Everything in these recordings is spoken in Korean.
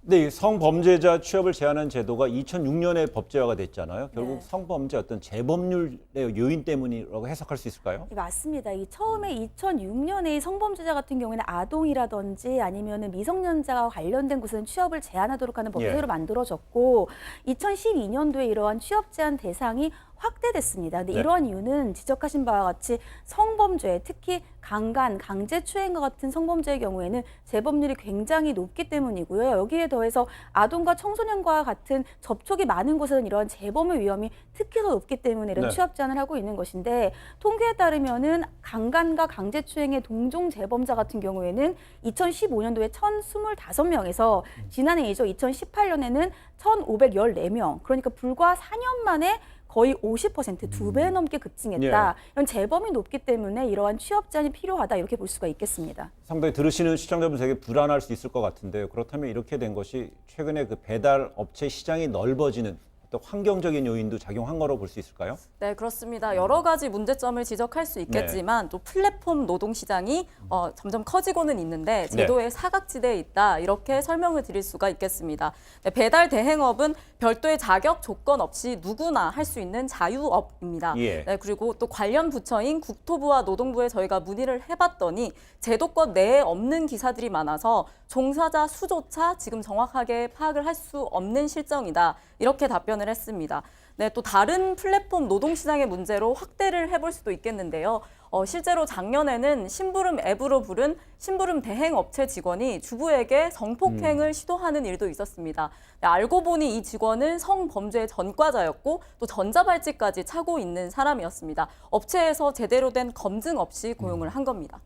네, 이 성범죄자 취업을 제한하는 제도가 2006년에 법제화가 됐잖아요. 결국 네. 성범죄 어떤 재범률의 요인 때문이라고 해석할 수 있을까요? 네, 맞습니다. 이 처음에 2006년에 성범죄자 같은 경우에는 아동이라든지 아니면은 미성년자와 관련된 곳은 취업을 제한하도록 하는 법이 예. 새로 만들어졌고 2012년도에 이러한 취업 제한 대상이 확대됐습니다. 근데 네. 이러한 이유는 지적하신 바와 같이 성범죄, 특히 강간, 강제추행과 같은 성범죄의 경우에는 재범률이 굉장히 높기 때문이고요. 여기에 더해서 아동과 청소년과 같은 접촉이 많은 곳에는 이러한 재범의 위험이 특히 더 높기 때문에 이런 네. 취업 제한을 하고 있는 것인데 통계에 따르면은 강간과 강제추행의 동종 재범자 같은 경우에는 2015년도에 1,025명에서 지난해이죠. 2018년에는 1,514명. 그러니까 불과 4년 만에 거의 50%, 2배 넘게 급증했다. 이런 재범이 높기 때문에 이러한 취업 제한이 필요하다. 이렇게 볼 수가 있겠습니다. 상당히 들으시는 시청자분 되게 불안할 수 있을 것 같은데요. 그렇다면 이렇게 된 것이 최근에 그 배달 업체 시장이 넓어지는 어떤 환경적인 요인도 작용한 거로 볼 수 있을까요? 네, 그렇습니다. 여러 가지 문제점을 지적할 수 있겠지만 또 플랫폼 노동 시장이 점점 커지고는 있는데 제도의 사각지대에 있다 이렇게 설명을 드릴 수가 있겠습니다. 네, 배달 대행업은 별도의 자격 조건 없이 누구나 할 수 있는 자유업입니다. 예. 네, 그리고 또 관련 부처인 국토부와 노동부에 저희가 문의를 해봤더니 제도권 내에 없는 기사들이 많아서 종사자 수조차 지금 정확하게 파악을 할 수 없는 실정이다. 이렇게 답변을 했습니다. 네, 또 다른 플랫폼 노동시장의 문제로 확대를 해볼 수도 있겠는데요. 실제로 작년에는 심부름 앱으로 부른 심부름 대행 업체 직원이 주부에게 성폭행을 시도하는 일도 있었습니다. 네, 알고 보니 이 직원은 성범죄 전과자였고 또 전자발찌까지 차고 있는 사람이었습니다. 업체에서 제대로 된 검증 없이 고용을 한 겁니다.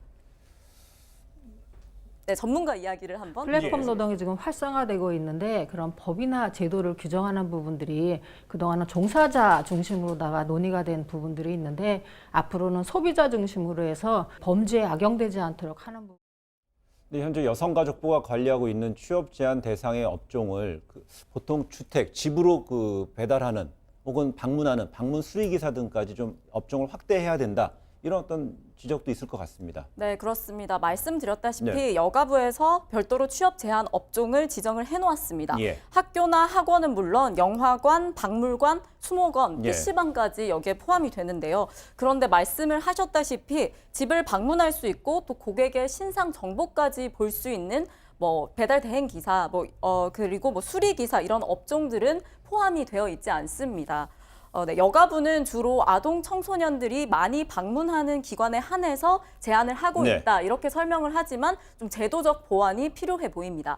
네, 전문가 이야기를 한번. 플랫폼 노동이 지금 활성화되고 있는데 그런 법이나 제도를 규정하는 부분들이 그동안은 종사자 중심으로다가 논의가 된 부분들이 있는데 앞으로는 소비자 중심으로 해서 범죄에 악용되지 않도록 하는 부분. 네, 현재 여성가족부가 관리하고 있는 취업 제한 대상의 업종을 보통 주택, 집으로 배달하는 혹은 방문하는 방문 수리기사 등까지 좀 업종을 확대해야 된다. 이런 어떤 지적도 있을 것 같습니다. 네, 그렇습니다. 말씀드렸다시피 네. 여가부에서 별도로 취업 제한 업종을 지정을 해놓았습니다. 예. 학교나 학원은 물론 영화관, 박물관, 수목원, 예. PC방까지 여기에 포함이 되는데요. 그런데 말씀을 하셨다시피 집을 방문할 수 있고 또 고객의 신상 정보까지 볼 수 있는 배달 대행 기사, 그리고 수리 기사 이런 업종들은 포함이 되어 있지 않습니다. 네, 여가부는 주로 아동 청소년들이 많이 방문하는 기관에 한해서 제한을 하고 네. 있다 이렇게 설명을 하지만 좀 제도적 보완이 필요해 보입니다.